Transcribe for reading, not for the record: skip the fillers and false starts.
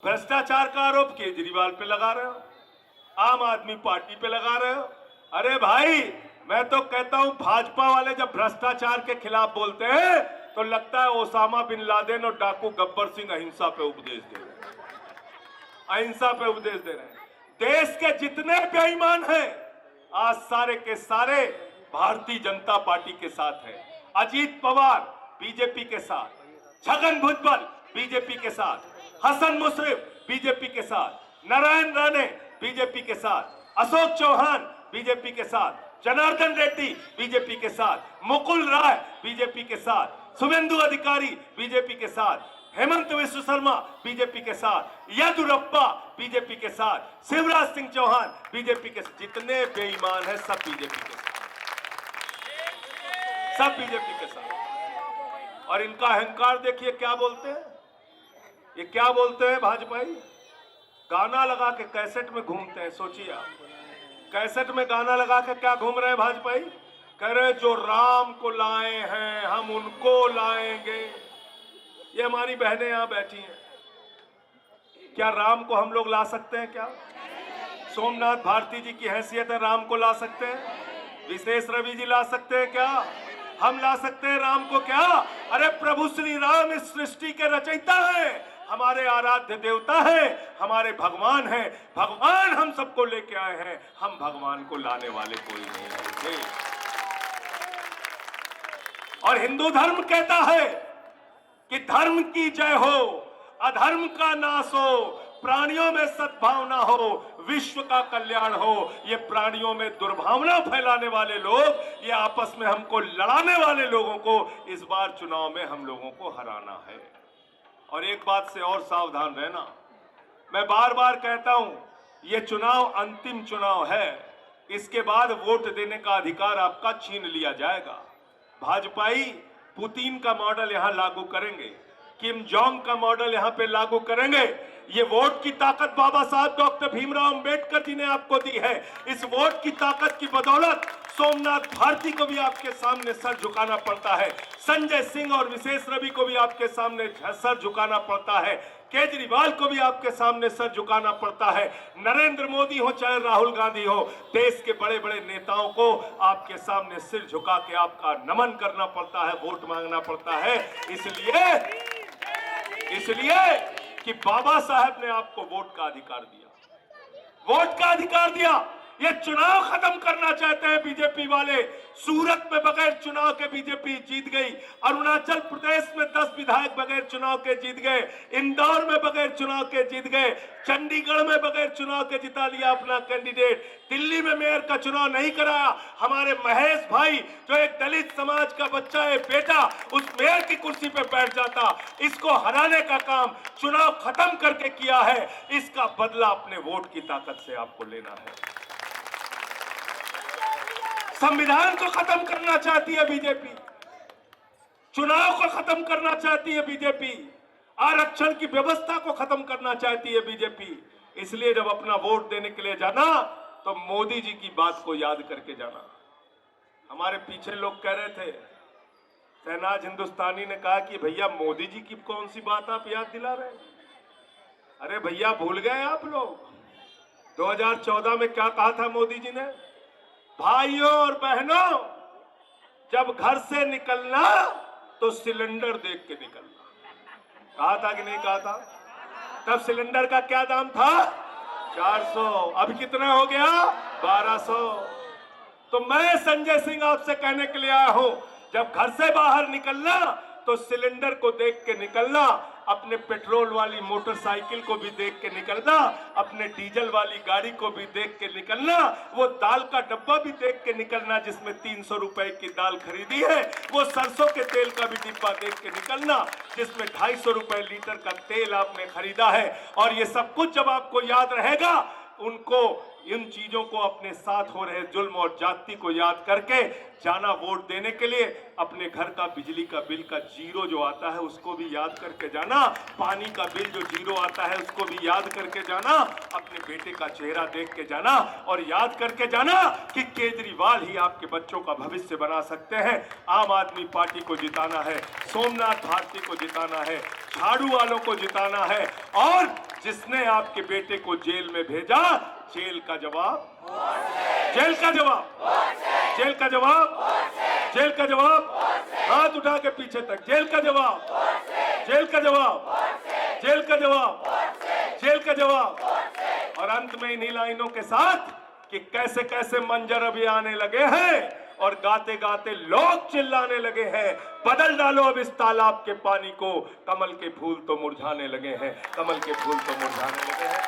भ्रष्टाचार का आरोप केजरीवाल पे लगा रहे हो, आम आदमी पार्टी पे लगा रहे हो। अरे भाई, मैं तो कहता हूं भाजपा वाले जब भ्रष्टाचार के खिलाफ बोलते हैं तो लगता है ओसामा बिन लादेन और डाकू गब्बर सिंह अहिंसा पे उपदेश दे रहे हैं, अहिंसा पे उपदेश दे रहे हैं। देश के जितने बेईमान हैं आज सारे के सारे भारतीय जनता पार्टी के साथ हैं। अजीत पवार बीजेपी के साथ, छगन भुजबल बीजेपी के साथ, हसन मुश्रीफ बीजेपी के साथ, नारायण राणे बीजेपी के साथ, अशोक चौहान बीजेपी के साथ, जनार्दन रेड्डी बीजेपी के साथ, मुकुल राय बीजेपी के साथ, शुभेंदु अधिकारी बीजेपी के साथ, हेमंत विश्व शर्मा बीजेपी के साथ, येदियुरप्पा बीजेपी के साथ, शिवराज सिंह चौहान बीजेपी के साथ। जितने बेईमान हैं सब बीजेपी के साथ, सब बीजेपी के साथ। और इनका अहंकार देखिए क्या बोलते हैं, ये क्या बोलते हैं भाजपाई, गाना लगा के कैसेट में घूमते हैं। सोचिए आप, कैसेट में गाना लगा के क्या घूम रहे हैं भाजपाई, कह रहे जो राम को लाए हैं हम उनको लाएंगे। ये हमारी बहनें यहां बैठी हैं, क्या राम को हम लोग ला सकते हैं? क्या सोमनाथ भारती जी की हैसियत है, राम को ला सकते हैं? विशेष रवि जी ला सकते हैं? क्या हम ला सकते हैं राम को? क्या अरे प्रभु श्री राम इस सृष्टि के रचयिता हैं, हमारे आराध्य देवता हैं, हमारे भगवान हैं। भगवान हम सबको लेके आए हैं, हम भगवान को लाने वाले कोई नहीं है। और हिंदू धर्म कहता है कि धर्म की जय हो, अधर्म का नाश हो, प्राणियों में सद्भावना हो, विश्व का कल्याण हो। ये प्राणियों में दुर्भावना फैलाने वाले लोग, ये आपस में हमको लड़ाने वाले लोगों को इस बार चुनाव में हम लोगों को हराना है। और एक बात से और सावधान रहना, मैं बार बार कहता हूं, ये चुनाव अंतिम चुनाव है, इसके बाद वोट देने का अधिकार आपका छीन लिया जाएगा। भाजपाई पुतिन का मॉडल यहां लागू करेंगे, किम जोंग का मॉडल यहां पे लागू करेंगे। ये वोट की ताकत बाबा साहब डॉक्टर भीमराव अंबेडकर जी ने आपको दी है। इस वोट की ताकत की बदौलत सोमनाथ भारती को भी आपके सामने सर झुकाना पड़ता है, संजय सिंह और विशेष रवि को भी आपके सामने सर झुकाना पड़ता है, केजरीवाल को भी आपके सामने सर झुकाना पड़ता है, नरेंद्र मोदी हो चाहे राहुल गांधी हो, देश के बड़े बड़े नेताओं को आपके सामने सिर झुका के आपका नमन करना पड़ता है, वोट मांगना पड़ता है। इसलिए कि बाबा साहब ने आपको वोट का अधिकार दिया, वोट का अधिकार दिया। ये चुनाव खत्म करना चाहते हैं बीजेपी वाले। सूरत में बगैर चुनाव के बीजेपी जीत गई, अरुणाचल प्रदेश में 10 विधायक बगैर चुनाव के जीत गए, इंदौर में बगैर चुनाव के जीत गए, चंडीगढ़ में बगैर चुनाव के जिता लिया अपना कैंडिडेट, दिल्ली में मेयर का चुनाव नहीं कराया। हमारे महेश भाई जो एक दलित समाज का बच्चा है, बेटा उस मेयर की कुर्सी पे बैठ जाता। इसको हराने का काम चुनाव खत्म करके किया है, इसका बदला अपने वोट की ताकत से आपको लेना है। संविधान को खत्म करना चाहती है बीजेपी, चुनाव को खत्म करना चाहती है बीजेपी, आरक्षण की व्यवस्था को खत्म करना चाहती है बीजेपी। इसलिए जब अपना वोट देने के लिए जाना तो मोदी जी की बात को याद करके जाना। हमारे पीछे लोग कह रहे थे, शहनाज हिंदुस्तानी ने कहा कि भैया मोदी जी की कौन सी बात आप याद दिला रहे हैं? अरे भैया भूल गए आप लोग, 2014 में क्या कहा था मोदी जी ने? भाइयों और बहनों, जब घर से निकलना तो सिलेंडर देख के निकलना। कहा था कि नहीं कहा था? तब सिलेंडर का क्या दाम था? 400। अब कितना हो गया? 1200। तो मैं संजय सिंह आपसे कहने के लिए आया हूं, जब घर से बाहर निकलना तो सिलेंडर को देख के निकलना, अपने पेट्रोल वाली मोटरसाइकिल को भी देख के निकलना, अपने डीजल वाली गाड़ी को भी देख के निकलना, वो दाल का डब्बा भी देख के निकलना जिसमें 300 रुपए की दाल खरीदी है, वो सरसों के तेल का भी डिब्बा देख के निकलना जिसमें 250 रुपए लीटर का तेल आपने खरीदा है। और ये सब कुछ जब आपको याद रहेगा, उनको इन चीजों को अपने साथ हो रहे जुल्म और जाति को याद करके जाना वोट देने के लिए। अपने घर का बिजली का बिल का जीरो जो आता है उसको भी याद करके जाना, पानी का बिल जो जीरो आता है उसको भी याद करके जाना, अपने बेटे का चेहरा देख के जाना और याद करके जाना कि केजरीवाल ही आपके बच्चों का भविष्य बना सकते हैं। आम आदमी पार्टी को जिताना है, सोमनाथ भारती को जिताना है, झाड़ू वालों को जिताना है और जिसने आपके बेटे को जेल में भेजा, जेल का जवाब, जेल का जवाब, जेल का जवाब, जेल का जवाब, हाथ उठा के पीछे तक, जेल का जवाब, जेल का जवाब, जेल का जवाब, जेल का जवाब। और अंत में इन्हीं लाइनों के साथ कि कैसे कैसे मंजर अभी आने लगे हैं और गाते गाते लोग चिल्लाने लगे हैं, बदल डालो अब इस तालाब के पानी को, कमल के फूल तो मुरझाने लगे हैं, कमल के फूल तो मुरझाने लगे हैं।